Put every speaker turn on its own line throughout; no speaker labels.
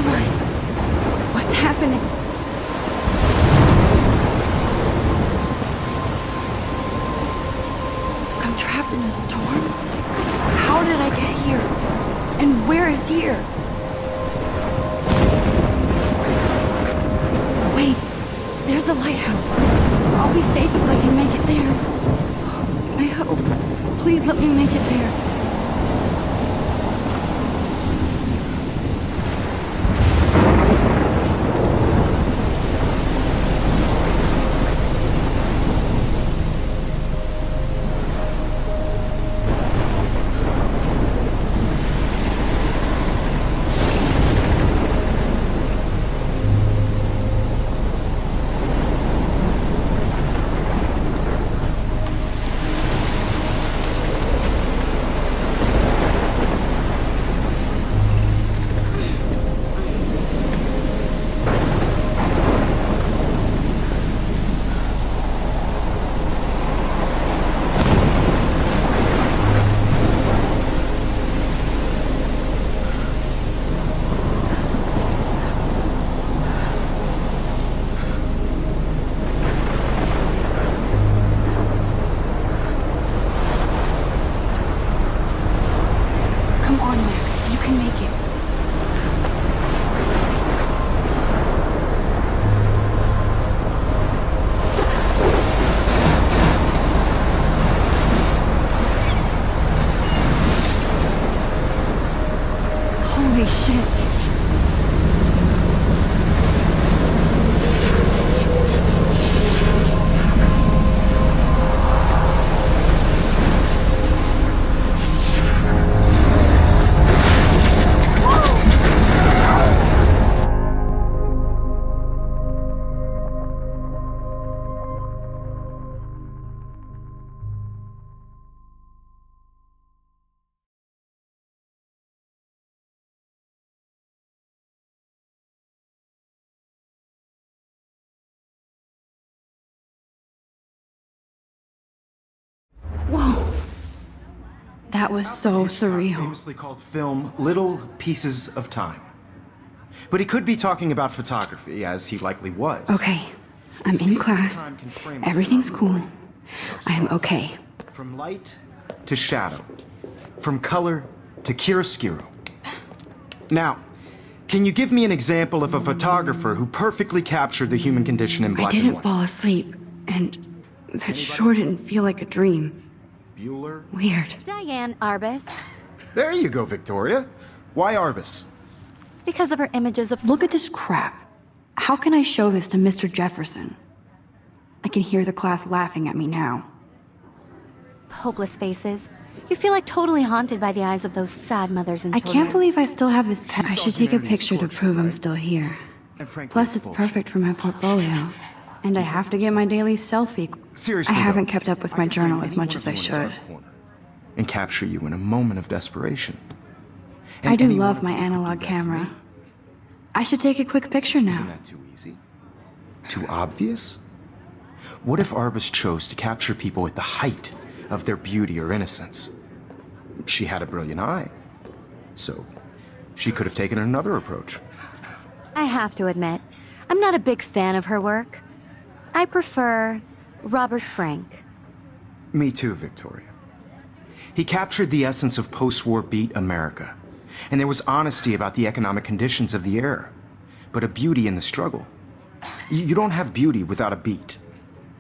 am I? What's happening? I'm trapped in a storm? How did I get here? And where is here? Wait, there's the lighthouse. I'll be safe if I can make it there. I hope. Please let me make it there. Holy shit. Whoa. That was so surreal.
Famously called film Little Pieces of Time. But he could be talking about photography, as he likely was.
Okay, I'm in class. Everything's cool. I am okay.
From light to shadow. From color to chiaroscuro. Now, can you give me an example of a photographer who perfectly captured the human condition in black and
I didn't
white?
fall asleep, and that sure didn't feel like a dream.
Bueller?
Weird.
Diane Arbus.
There you go, Victoria. Why Arbus?
Because of her images of...
Look at this crap. How can I show this to Mr. Jefferson? I can hear the class laughing at me now.
hopeless faces. You feel like totally haunted by the eyes of those sad mothers and
I
children.
can't believe I still have this pen. I should take a picture to prove I'm still here. Plus, it's perfect for my portfolio. And I have to get my daily selfie.
Seriously,
I haven't
though,
kept up with
I
my
could
journal
frame
as
any
much
one
as
of
I
you in a
should.
dark corner and capture you in a moment of desperation.
I do
any one
love
of
my
you could do
analog
that to
camera.
me.
I should take a quick picture
Isn't
now.
that too easy? Too obvious? What if Arbus chose to capture people at the height of their beauty or innocence? She had a brilliant eye, so she could have taken another approach.
I have to admit, I'm not a big fan of her work. I prefer Robert Frank.
Me too, Victoria. He captured the essence of post-war beat America, and there was honesty about the economic conditions of the era, but a beauty in the struggle. You don't have beauty without a beat,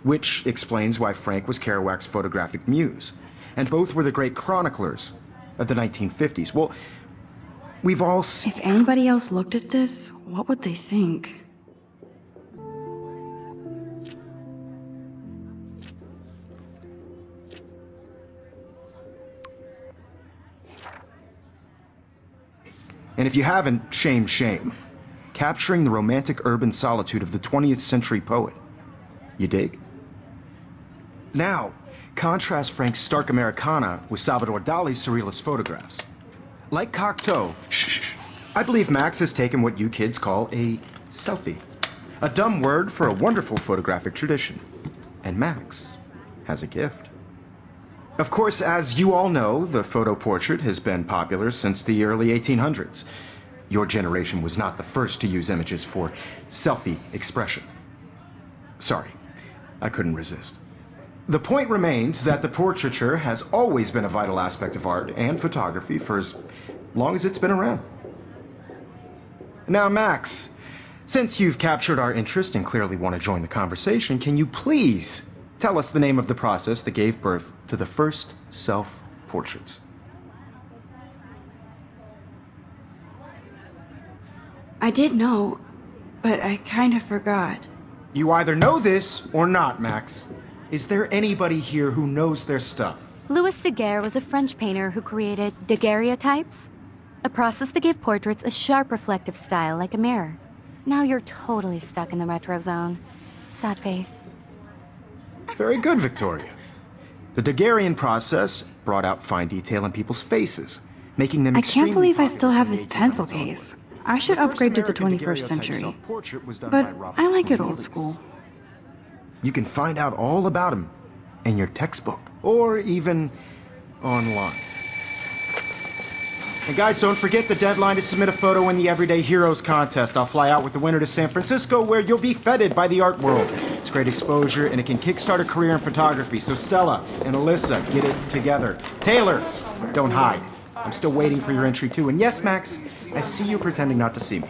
which explains why Frank was Kerouac's photographic muse, and both were the great chroniclers of the 1950s. Well, we've all seen...
If anybody else looked at this, what would they think?
And if you haven't, shame, shame. Capturing the romantic urban solitude of the 20th century poet. You dig? Now, contrast Frank's stark Americana with Salvador Dali's surrealist photographs. Like Cocteau, I believe Max has taken what you kids call a selfie. A dumb word for a wonderful photographic tradition. And Max has a gift. Of course, as you all know, the photo portrait has been popular since the early 1800s. Your generation was not the first to use images for selfie expression. Sorry, I couldn't resist. The point remains that the portraiture has always been a vital aspect of art and photography for as long as it's been around. Now, Max, since you've captured our interest and clearly want to join the conversation, can you please tell us the name of the process that gave birth to the first self-portraits?
I did know, but I kind of forgot.
You either know this or not, Max. Is there anybody here who knows their stuff?
Louis Daguerre was a French painter who created daguerreotypes, a process that gave portraits a sharp reflective style like a mirror. Now you're totally stuck in the retro zone. Sad face.
Very good, Victoria. The Daguerrean process brought out fine detail in people's faces, making them
I can't
extremely
believe I
popular
still have
for
this
the
pencil
1800s
case.
onward.
I should
The first
upgrade to the
American
21st
daguerreotype
century.
self-portrait was done
But
by Robert
I like it
Cornelius.
old school.
You can find out all about him in your textbook, or even online. And guys, don't forget the deadline to submit a photo in the Everyday Heroes contest. I'll fly out with the winner to San Francisco, where you'll be feted by the art world. It's great exposure, and it can kickstart a career in photography. So Stella and Alyssa, get it together. Taylor, don't hide. I'm still waiting for your entry too. And yes, Max, I see you pretending not to see me.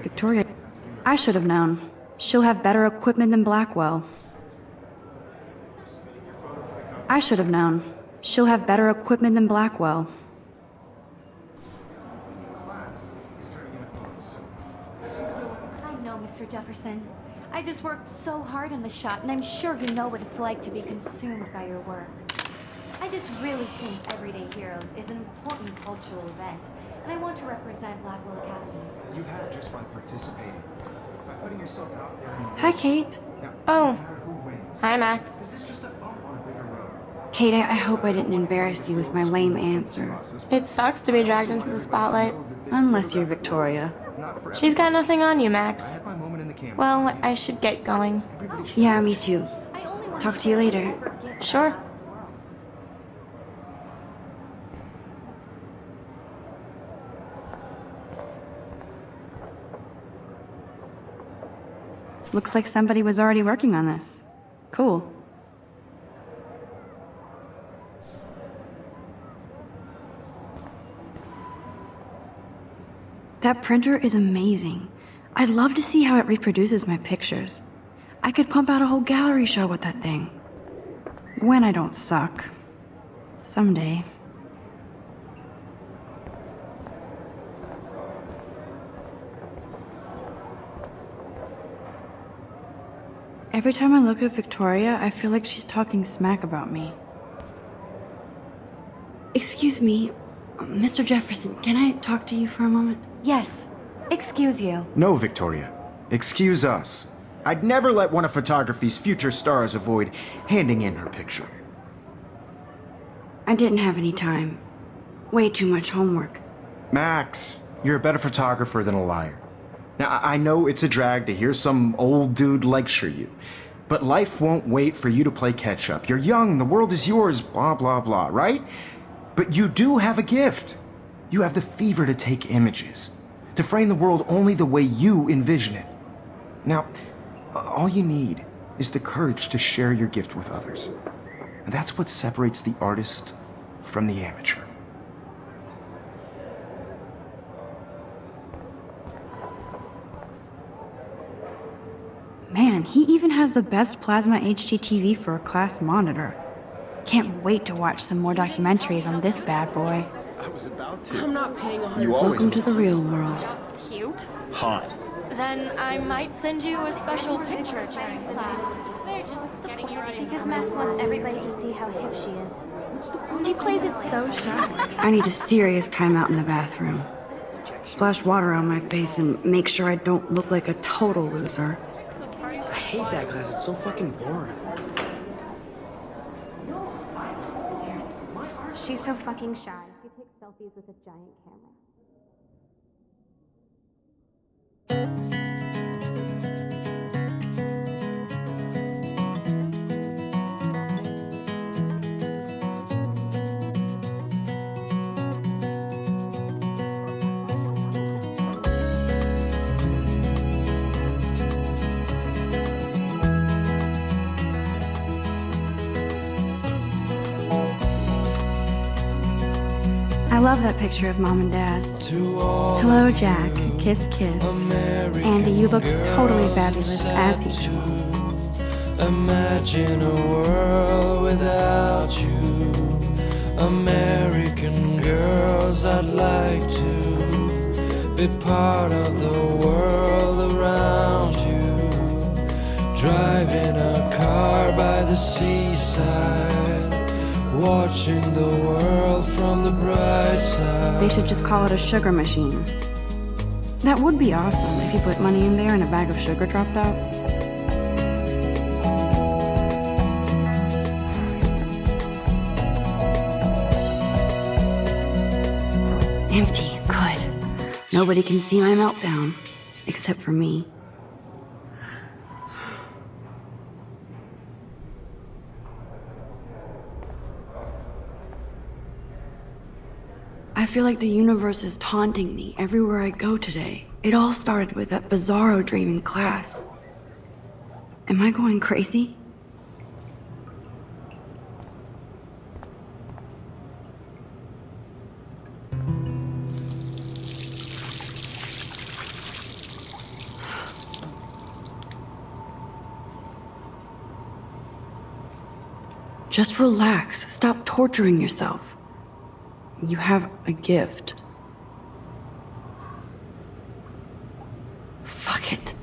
Victoria, I should have known. She'll have better equipment than Blackwell. I should have known. She'll have better equipment than Blackwell.
I know, Mr. Jefferson. I just worked so hard on the shot, and I'm sure you know what it's like to be consumed by your work. I just really think Everyday Heroes is an important cultural event, and I want to represent Blackwell Academy.
You have just by participating, by putting yourself out there.
Hi, Kate.
Oh. Hi, Max.
This is just a bump on a bigger road.
Kate, I hope I didn't embarrass you with my lame answer.
It sucks to be dragged into the spotlight.
Unless you're Victoria.
She's got nothing on you, Max.
I had my moment in the camera.
Well, I should get going.
Yeah, me too.
I only want
Talk to you later.
Sure.
Looks like somebody was already working on this. Cool. That printer is amazing. I'd love to see how it reproduces my pictures. I could pump out a whole gallery show with that thing. When I don't suck. Someday. Every time I look at Victoria, I feel like she's talking smack about me. Excuse me, Mr. Jefferson, can I talk to you for a moment?
Yes. Excuse you.
No, Victoria. Excuse us. I'd never let one of photography's future stars avoid handing in her picture.
I didn't have any time. Way too much homework.
Max, you're a better photographer than a liar. Now, I know it's a drag to hear some old dude lecture you, but life won't wait for you to play catch-up. You're young, the world is yours, blah, blah, blah, right? But you do have a gift. You have the fever to take images, to frame the world only the way you envision it. Now, all you need is the courage to share your gift with others. And that's what separates the artist from the amateur.
Man, he even has the best plasma HDTV for a class monitor. Can't wait to watch some more documentaries on this bad boy.
I'm not paying 100.
Welcome to the real world.
Just cute.
Hot.
Then I might send you a special picture during class. They're just getting you ready.
Because Max wants everybody to see how hip she is.
She plays it so shy. I need a serious timeout in the bathroom. Splash water on my face and make sure I don't look like a total loser.
I hate that class. It's so fucking boring.
She's so fucking shy. She takes selfies with a giant camera.
I love that picture of Mom and Dad. Hello, Jack. Kiss, kiss. Andy, you look totally fabulous as usual.
Imagine a world without you. American girls, I'd like to be part of the world around you. Driving a car by the seaside, watching the world from the bright side.
They should just call it a sugar machine. That would be awesome if you put money in there and a bag of sugar dropped out. Empty, good. Nobody can see my meltdown, except for me. I feel like the universe is taunting me everywhere I go today. It all started with that bizarro dream in class. Am I going crazy? Just relax. Stop torturing yourself. You have a gift. Fuck it.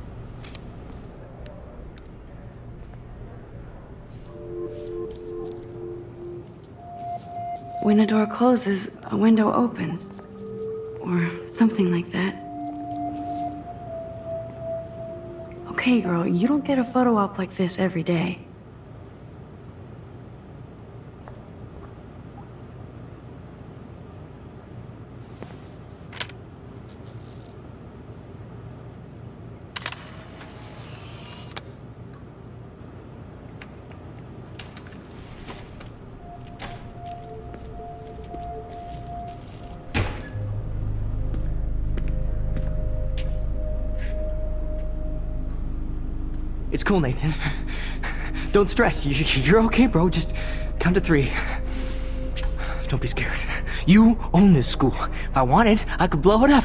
When a door closes, a window opens. Or something like that. Okay, girl, you don't get a photo op like this every day.
It's cool, Nathan. Don't stress. You're okay, bro. Just count to 3. Don't be scared. You own this school. If I wanted, I could blow it up.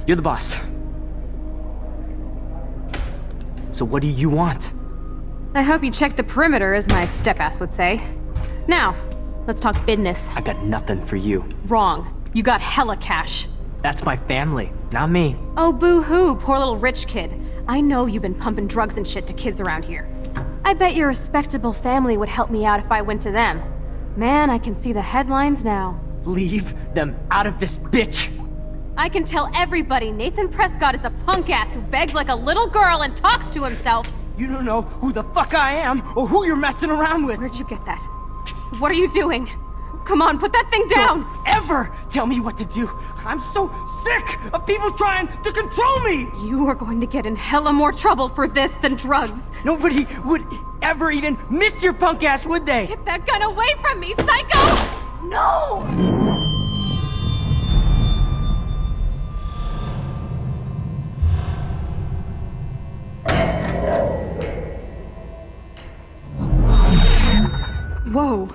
You're the boss. So what do you want?
I hope you checked the perimeter, as my step-ass would say. Now, let's talk business.
I got nothing for you.
Wrong. You got hella cash.
That's my family, not me.
Oh, boo-hoo, poor little rich kid. I know you've been pumping drugs and shit to kids around here. I bet your respectable family would help me out if I went to them. Man, I can see the headlines now.
Leave them out of this bitch!
I can tell everybody Nathan Prescott is a punk ass who begs like a little girl and talks to himself.
You don't know who the fuck I am or who you're messing around with.
Where'd you get that? What are you doing? Come on, put that thing down!
Don't ever tell me what to do. I'm so sick of people trying to control me!
You are going to get in hella more trouble for this than drugs.
Nobody would ever even miss your punk ass, would they?
Get that gun away from me, psycho! No!
Whoa.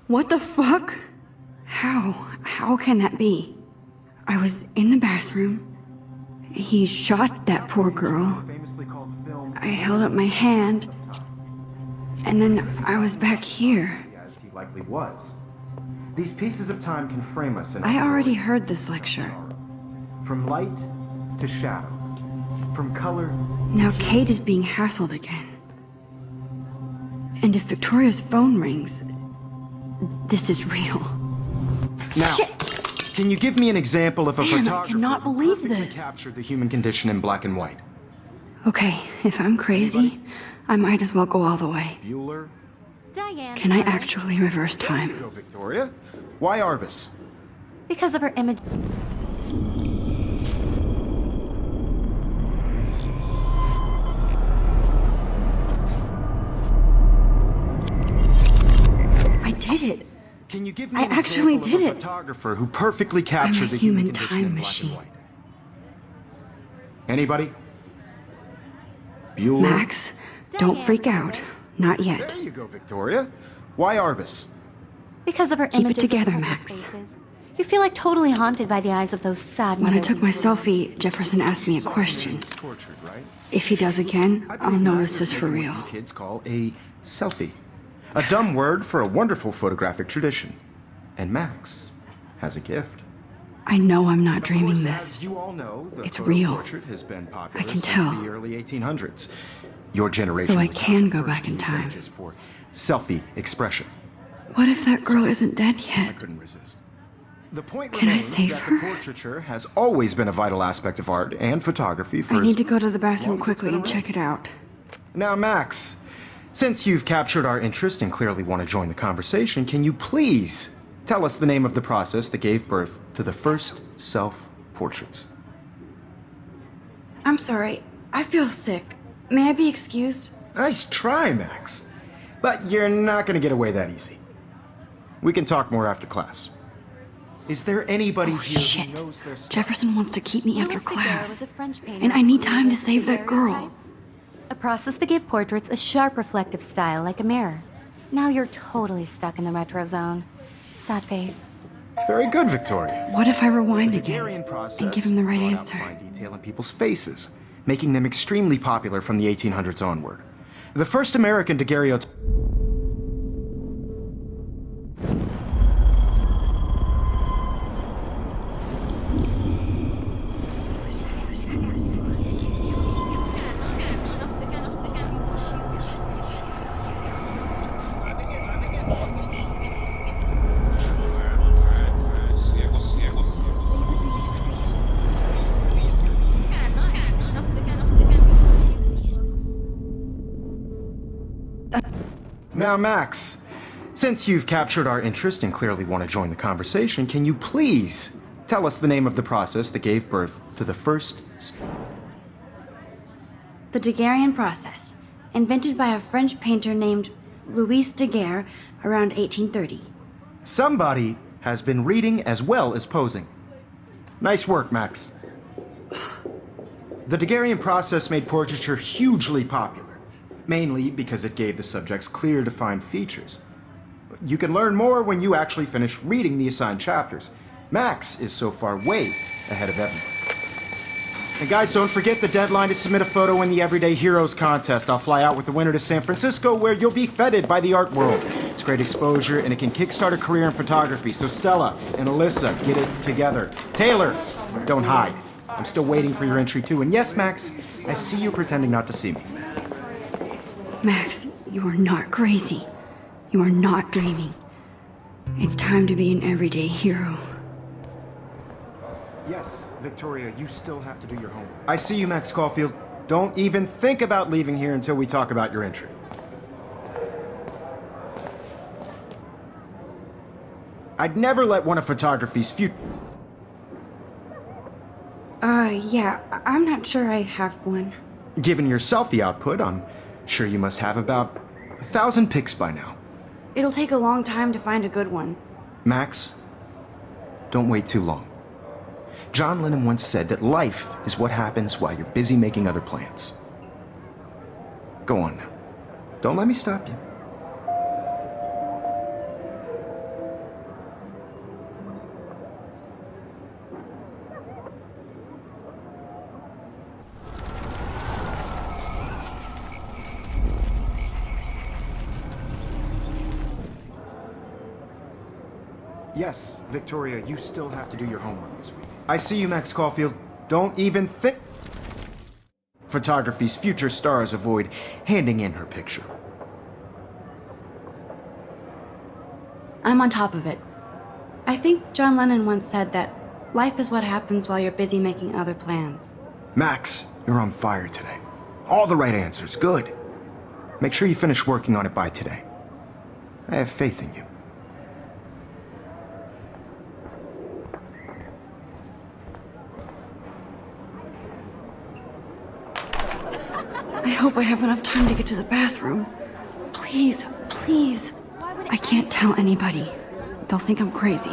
What the fuck? How can that be? I was in the bathroom. He shot that poor girl. I held up my hand. And then I was back here.
As he likely was. These pieces of time can frame us in
I already heard this lecture.
from light to shadow, from color.
Now Kate is being hassled again. And if Victoria's phone rings, this is real.
Now,
Shit!
can you give me an example of a
Man, I
photographer
cannot
who
believe
perfectly
this.
captured the human condition in black and white?
Okay, if I'm crazy, I might as well go all the way.
Bueller?
Diane.
Can I actually reverse
There you
time?
go, Victoria. Why Arbus?
Because of her image.
I did it.
Can you give me
I
an
actually
example
did
of a
it.
photographer who perfectly captured the
human
human condition
time
in black
machine.
and white? Anybody? Bueller?
Max, don't freak out. Not yet.
There you go, Victoria. Why Arbus?
Because of her
Keep it
images
together,
of homeless
Max.
faces. You feel like totally haunted by the eyes of those sad
When I
mothers
took
and
my
children.
selfie, Jefferson asked me a question.
Tortured, right?
If he does again,
I
I'll
believe
know
Max
this is for
making
real.
what you kids call a selfie. A dumb word for a wonderful photographic tradition. And Max has a gift.
I know I'm not
Of
dreaming
course,
this.
as you all know, the
It's
photo
real.
portrait has been popular
I can
since
tell.
the early 1800s. Your generation
So I
was
can
not
go
first
back
to
in
use
time.
images for selfie expression.
What if that girl isn't dead
I
yet?
couldn't resist. The point
Can I
remains
save
that
her?
the portraiture has always been a vital aspect of art and photography for
I need
as
to go to the
long
bathroom
as it's
quickly
been
and check it out.
Now, Max, since you've captured our interest and clearly want to join the conversation, can you please tell us the name of the process that gave birth to the first self-portraits?
I'm sorry. I feel sick. May I be excused?
Nice try, Max. But you're not going to get away that easy. We can talk more after class. Is there anybody
Oh,
here
shit.
who knows their stuff?
Jefferson wants to keep me after
Louis Daguerre
class.
was a French painter
And I need
who
time to
used
save that girl.
daguerreotypes, a process that gave portraits a sharp reflective style like a mirror. Now you're totally stuck in the retro zone. Sad face.
Very good, Victoria.
What if I rewind
The
again
Daguerrean process
and give him the right
brought out
answer?
fine detail in people's faces, making them extremely popular from the 1800s onward. The first American daguerreotype. Now, Max, since you've captured our interest and clearly want to join the conversation, can you please tell us the name of the process that gave birth to the first...
The Daguerrean process, invented by a French painter named Louis Daguerre around 1830.
Somebody has been reading as well as posing. Nice work, Max. The Daguerrean process made portraiture hugely popular, mainly because it gave the subjects clear, defined features. You can learn more when you actually finish reading the assigned chapters. Max is so far way ahead of everyone. And guys, don't forget the deadline to submit a photo in the Everyday Heroes contest. I'll fly out with the winner to San Francisco, where you'll be feted by the art world. It's great exposure, and it can kickstart a career in photography. So Stella and Alyssa, get it together. Taylor, don't hide. I'm still waiting for your entry too. And yes, Max, I see you pretending not to see me.
Max, you are not crazy. You are not dreaming. It's time to be an everyday hero.
Yes, Victoria, you still have to do your homework. I see you, Max Caulfield. Don't even think about leaving here until we talk about your entry. I'd never let one of photography's future...
Yeah, I'm not sure I have one.
Given your selfie output, I'm sure you must have about 1,000 pics by now.
It'll take a long time to find a good one.
Max, don't wait too long. John Lennon once said that life is what happens while you're busy making other plans. Go on now. Don't let me stop you. Yes, Victoria, you still have to do your homework this week. I see you, Max Caulfield. Don't even think... Photography's future stars avoid handing in her picture.
I'm on top of it. I think John Lennon once said that life is what happens while you're busy making other plans.
Max, you're on fire today. All the right answers. Good. Make sure you finish working on it by today. I have faith in you.
I hope I have enough time to get to the bathroom. Please, please. I can't tell anybody. They'll think I'm crazy.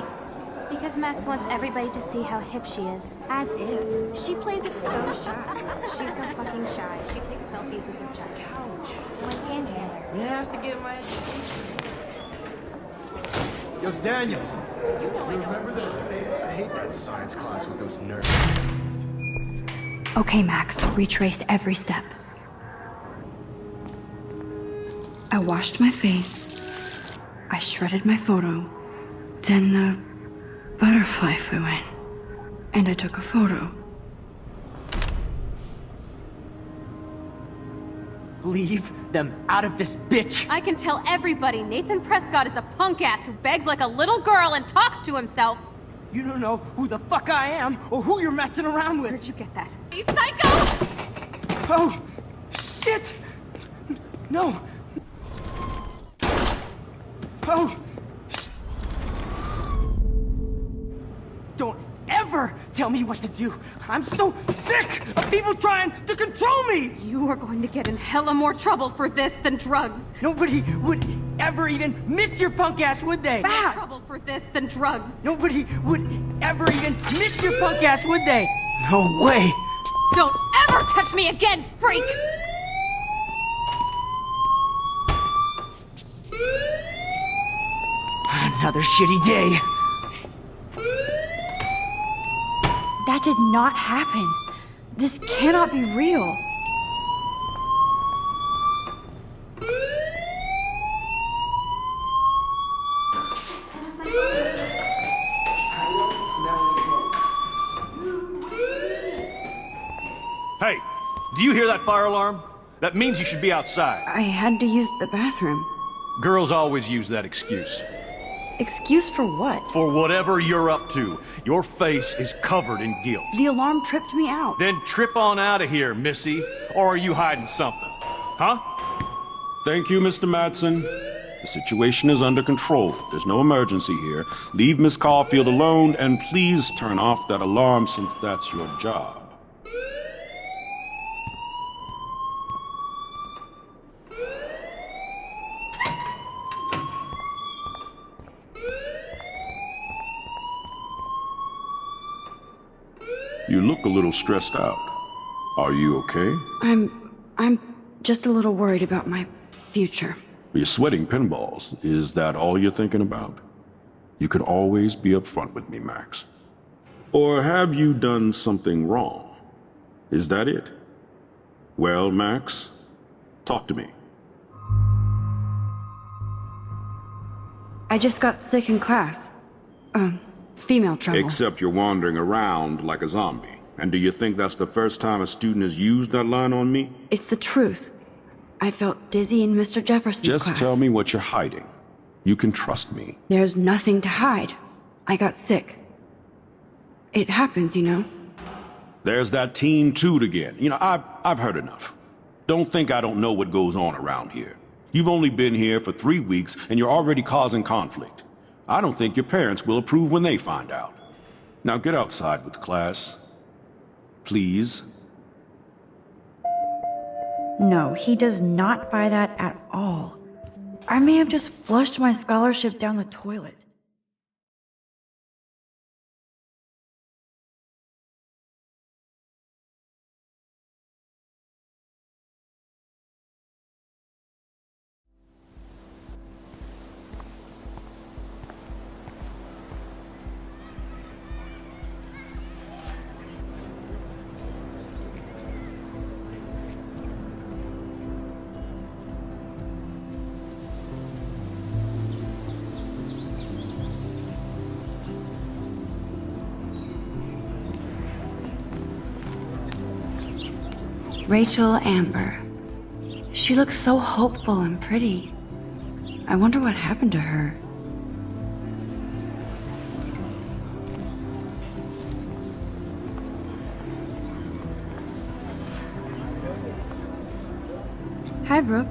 Because Max wants everybody to see how hip she is. As if. She plays it so shy. She's so fucking shy. She takes selfies with her giant couch. My hand.
You have to get my...
Yo, Daniel, I hate that science class with those nerds.
Okay, Max, retrace every step. I washed my face. I shredded my photo. Then the butterfly flew in. And I took a photo.
Leave them out of this bitch!
I can tell everybody Nathan Prescott is a punk ass who begs like a little girl and talks to himself.
You don't know who the fuck I am or who you're messing around with.
Where'd you get that? Hey, psycho!
Oh, shit! No. Oh. Don't ever tell me what to do. I'm so sick of people trying to control me.
You are going to get in hella more trouble for this than drugs.
Nobody would ever even miss your punk ass, would they?
Fast! Trouble for this than drugs.
Nobody would ever even miss your punk ass, would they? No way.
Don't ever touch me again, freak!
Another shitty day.
That did not happen. This cannot be real.
Hey, do you hear that fire alarm? That means you should be outside.
I had to use the bathroom.
Girls always use that excuse.
Excuse for what?
For whatever you're up to, your face is covered in guilt.
The alarm tripped me out.
Then trip on out of here, Missy. Or are you hiding something? Huh?
Thank you, Mr. Madsen. The situation is under control. There's no emergency here. Leave Miss Caulfield alone, and please turn off that alarm since that's your job. You look a little stressed out. Are you okay?
I'm just a little worried about my future.
You're sweating pinballs. Is that all you're thinking about? You can always be upfront with me, Max. Or have you done something wrong? Is that it? Well, Max, talk to me.
I just got sick in class. Female trouble.
Except you're wandering around like a zombie. And do you think that's the first time a student has used that line on me?
It's the truth. I felt dizzy in Mr. Jefferson's class.
Just tell me what you're hiding. You can trust me.
There's nothing to hide. I got sick. It happens, you know.
There's that teen toot again. You know, I've heard enough. Don't think I don't know what goes on around here. You've only been here for 3 weeks and you're already causing conflict. I don't think your parents will approve when they find out. Now get outside with class. Please.
No, he does not buy that at all. I may have just flushed my scholarship down the toilet.
Rachel Amber. She looks so hopeful and pretty. I wonder what happened to her. Hi, Brooke.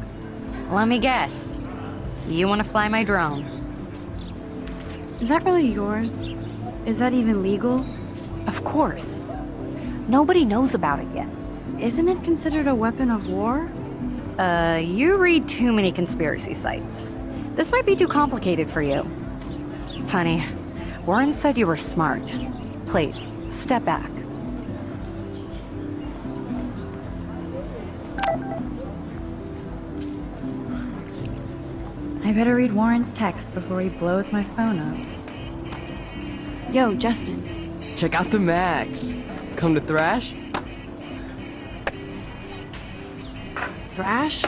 Let me guess. You want to fly my drone?
Is that really yours? Is that even legal?
Of course. Nobody knows about it yet.
Isn't it considered a weapon of war?
You read too many conspiracy sites. This might be too complicated for you. Funny, Warren said you were smart. Please, step back.
I better read Warren's text before he blows my phone up.
Yo, Justin.
Check out the Max. Come to thrash?
Thrash?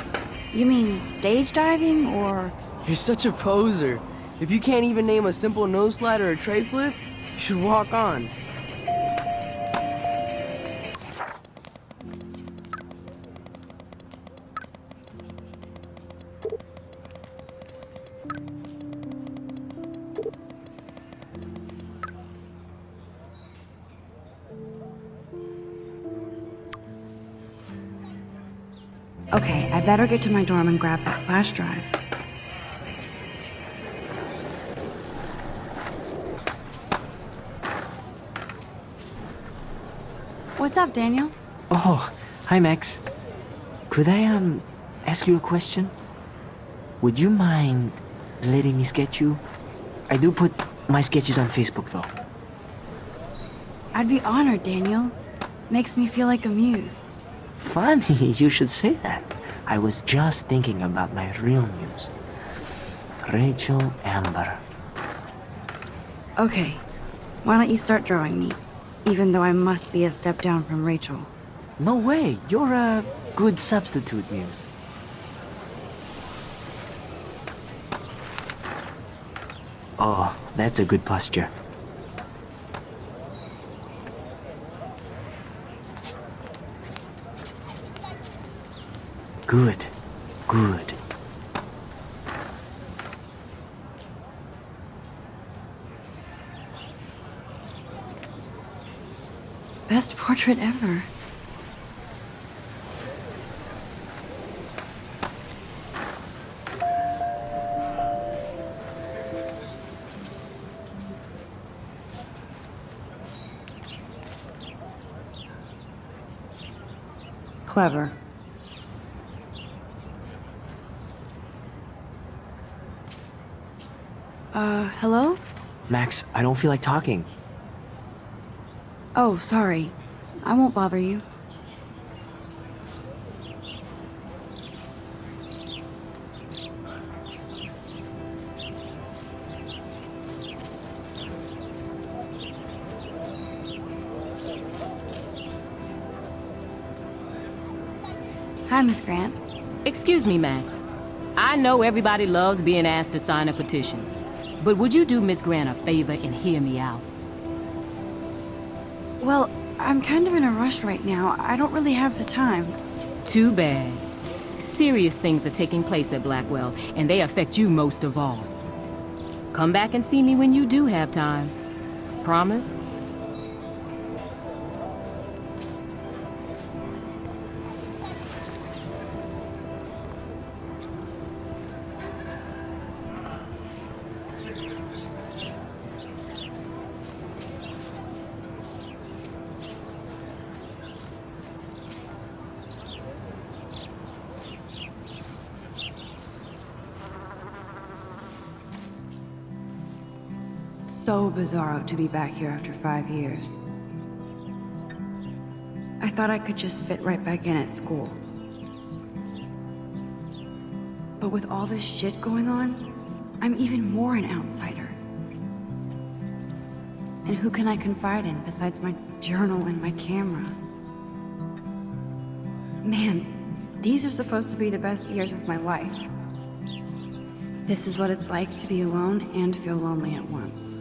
You mean stage diving, or...?
You're such a poser. If you can't even name a simple nose slide or a tray flip, you should walk on.
Okay, I better get to my dorm and grab that flash drive. What's up, Daniel?
Oh, hi, Max. Could I, ask you a question? Would you mind letting me sketch you? I do put my sketches on Facebook, though.
I'd be honored, Daniel. Makes me feel like a muse.
Funny, you should say that. I was just thinking about my real muse. Rachel Amber.
Okay, why don't you start drawing me? Even though I must be a step down from Rachel.
No way, you're a good substitute muse. Oh, that's a good posture. Good, good.
Best portrait ever. Clever. Hello?
Max, I don't feel like talking.
Oh, sorry. I won't bother you. Hi, Miss Grant.
Excuse me, Max. I know everybody loves being asked to sign a petition. But would you do Miss Grant a favor and hear me out?
Well, I'm kind of in a rush right now. I don't really have the time.
Too bad. Serious things are taking place at Blackwell, and they affect you most of all. Come back and see me when you do have time. Promise?
So bizarro to be back here after 5 years. I thought I could just fit right back in at school. But with all this shit going on, I'm even more an outsider. And who can I confide in besides my journal and my camera? Man, these are supposed to be the best years of my life. This is what it's like to be alone and feel lonely at once.